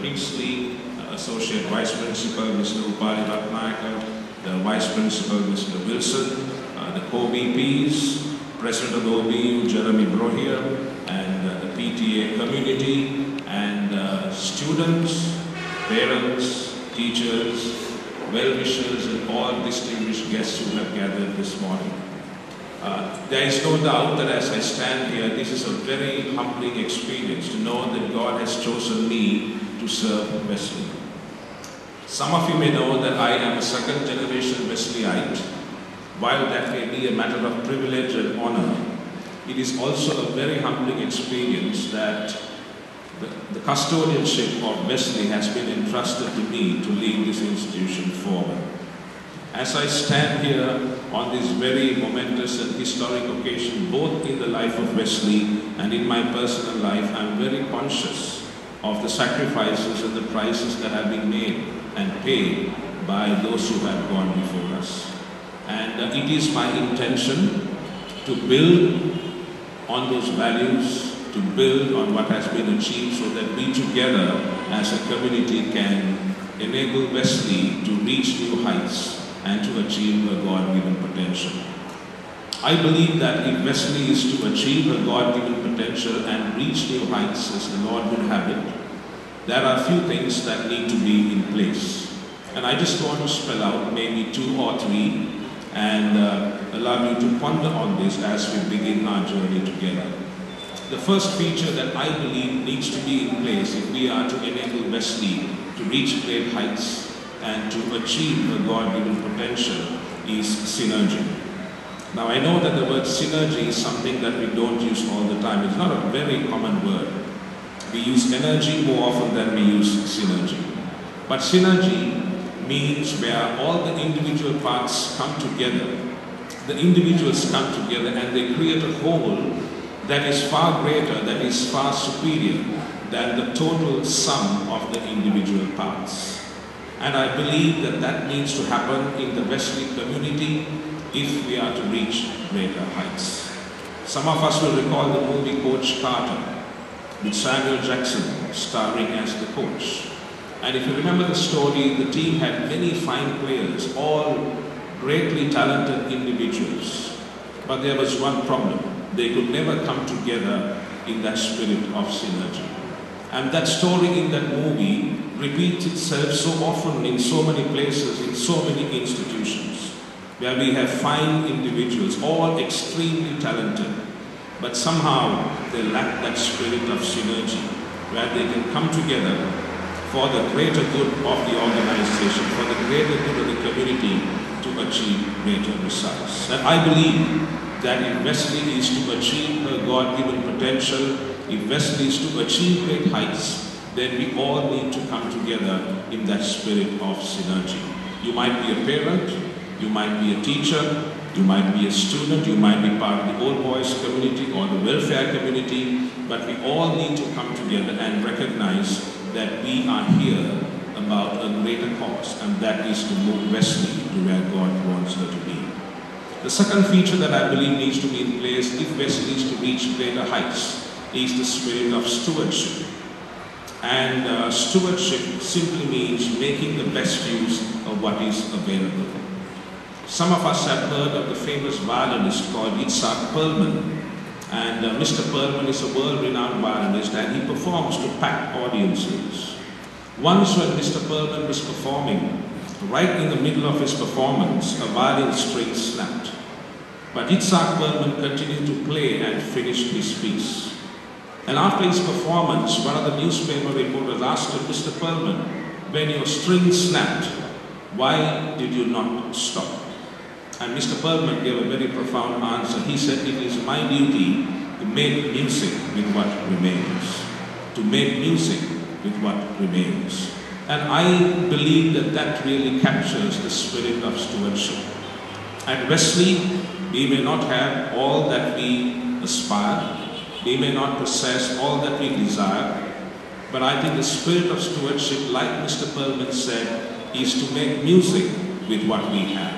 Kingsley, Associate Vice Principal Mr. Upali Ratnayaka, the Vice Principal Mr. Wilson, the co-VPs, President of the OBU Jeremy Brohier, and the PTA community, and students, parents, teachers, well-wishers, and all distinguished guests who have gathered this morning. There is no doubt that as I stand here, this is a very humbling experience to know that God has chosen me to serve Wesley. Some of you may know that I am a second-generation Wesleyite. While that may be a matter of privilege and honor, it is also a very humbling experience that the custodianship of Wesley has been entrusted to me to lead this institution forward. As I stand here on this very momentous and historic occasion, both in the life of Wesley and in my personal life, I am very conscious of the sacrifices and the prices that have been made and paid by those who have gone before us. And it is my intention to build on those values, to build on what has been achieved, so that we together as a community can enable Wesley to reach new heights and to achieve her God-given potential. I believe that if Wesley is to achieve her God-given potential and reach new heights as the Lord would have it, there are a few things that need to be in place. And I just want to spell out maybe 2 or 3 and allow you to ponder on this as we begin our journey together. The first feature that I believe needs to be in place if we are to enable Wesley to reach great heights and to achieve her God-given potential is synergy. Now I know that the word synergy is something that we don't use all the time. It's not a very common word. We use energy more often than we use synergy. But synergy means where all the individual parts come together. The individuals come together and they create a whole that is far greater, that is far superior than the total sum of the individual parts. And I believe that that needs to happen in the Wesley community if we are to reach greater heights. Some of us will recall the movie Coach Carter with Samuel Jackson starring as the coach. And if you remember the story, the team had many fine players, all greatly talented individuals. But there was one problem. They could never come together in that spirit of synergy. And that story in that movie repeats itself so often in so many places, in so many institutions, where we have fine individuals, all extremely talented, but somehow they lack that spirit of synergy, where they can come together for the greater good of the organization, for the greater good of the community to achieve greater results. And I believe that if Wesley is to achieve her God-given potential, if Wesley is to achieve great heights, then we all need to come together in that spirit of synergy. You might be a parent, you might be a teacher, you might be a student, you might be part of the old boys community or the welfare community, but we all need to come together and recognize that we are here about a greater cause, and that is to move Wesley to where God wants her to be. The second feature that I believe needs to be in place if Wesley is to reach greater heights is the spirit of stewardship. And stewardship simply means making the best use of what is available. Some of us have heard of the famous violinist called Itzhak Perlman. And Mr. Perlman is a world-renowned violinist, and he performs to packed audiences. Once when Mr. Perlman was performing, right in the middle of his performance, a violin string snapped. But Itzhak Perlman continued to play and finished his piece. And after his performance, one of the newspaper reporters asked him, Mr. Perlman, when your string snapped, why did you not stop? And Mr. Perlman gave a very profound answer. He said, it is my duty to make music with what remains. To make music with what remains. And I believe that that really captures the spirit of stewardship. At Wesley, we may not have all that we aspire. We may not possess all that we desire. But I think the spirit of stewardship, like Mr. Perlman said, is to make music with what we have.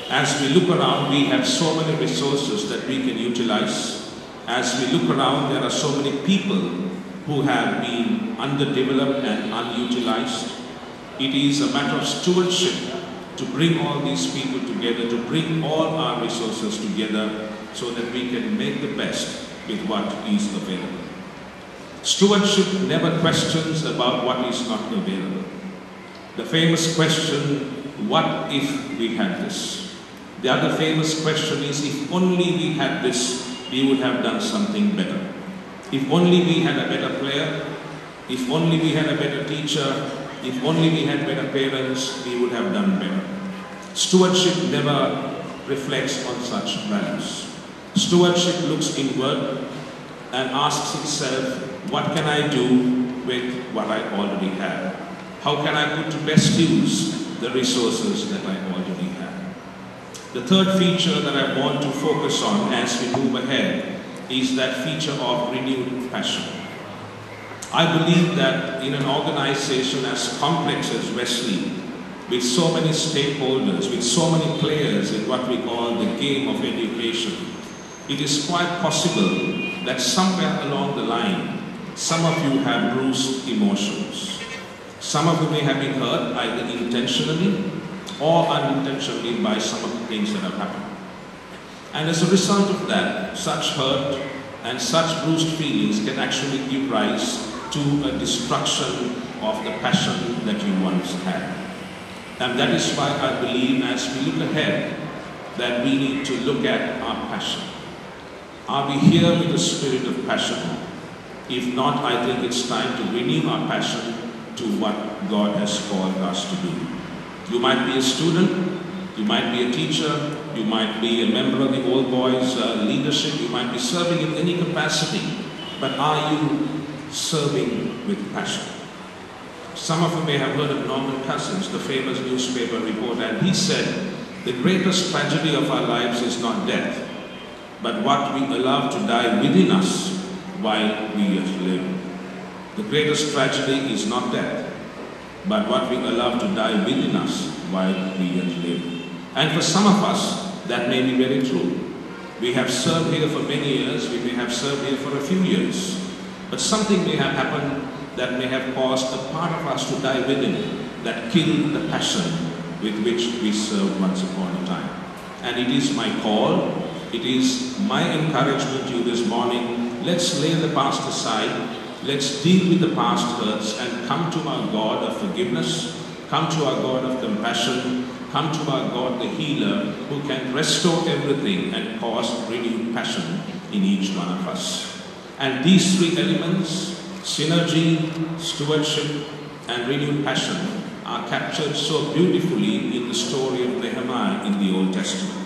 As we look around, we have so many resources that we can utilize. As we look around, there are so many people who have been underdeveloped and unutilized. It is a matter of stewardship to bring all these people together, to bring all our resources together so that we can make the best with what is available. Stewardship never questions about what is not available. The famous question, what if we had this? The other famous question is, if only we had this, we would have done something better. If only we had a better player, if only we had a better teacher, if only we had better parents, we would have done better. Stewardship never reflects on such values. Stewardship looks inward and asks itself, what can I do with what I already have? How can I put to best use the resources that I already have? The third feature that I want to focus on as we move ahead is that feature of renewed passion. I believe that in an organization as complex as Wesley, with so many stakeholders, with so many players in what we call the game of education, it is quite possible that somewhere along the line, some of you have bruised emotions. Some of you may have been hurt either intentionally or unintentionally by some of the things that have happened. And as a result of that, such hurt and such bruised feelings can actually give rise to a destruction of the passion that you once had. And that is why I believe as we look ahead that we need to look at our passion. Are we here with a spirit of passion? If not, I think it's time to renew our passion to what God has called us to do. You might be a student, you might be a teacher, you might be a member of the Old Boys leadership, you might be serving in any capacity, but are you serving with passion? Some of you may have heard of Norman Cousins, the famous newspaper reporter, and he said, the greatest tragedy of our lives is not death, but what we allow to die within us while we yet live. The greatest tragedy is not death, but what we allow to die within us while we yet live. And for some of us, that may be very true. We have served here for many years, we may have served here for a few years, but something may have happened that may have caused a part of us to die within, that killed the passion with which we served once upon a time. And it is my call, it is my encouragement to you this morning, let's lay the past aside, let's deal with the past hurts and come to our God of forgiveness, come to our God of compassion, come to our God the healer who can restore everything and cause renewed passion in each one of us. And these three elements, synergy, stewardship, and renewed passion, are captured so beautifully in the story of Nehemiah in the Old Testament.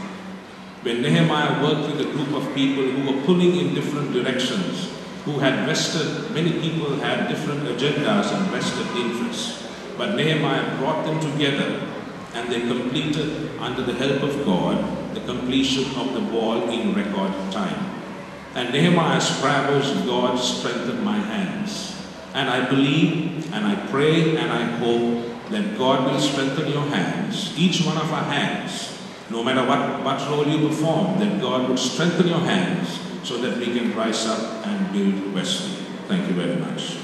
When Nehemiah worked with a group of people who were pulling in different directions, who had vested, many people had different agendas and vested interests, but Nehemiah brought them together and they completed, under the help of God, the completion of the wall in record time. And Nehemiah's prayer was, God, strengthen my hands. And I believe, and I pray, and I hope that God will strengthen your hands, each one of our hands, no matter what role you perform, that God would strengthen your hands so that we can rise up and build Wesley. Thank you very much.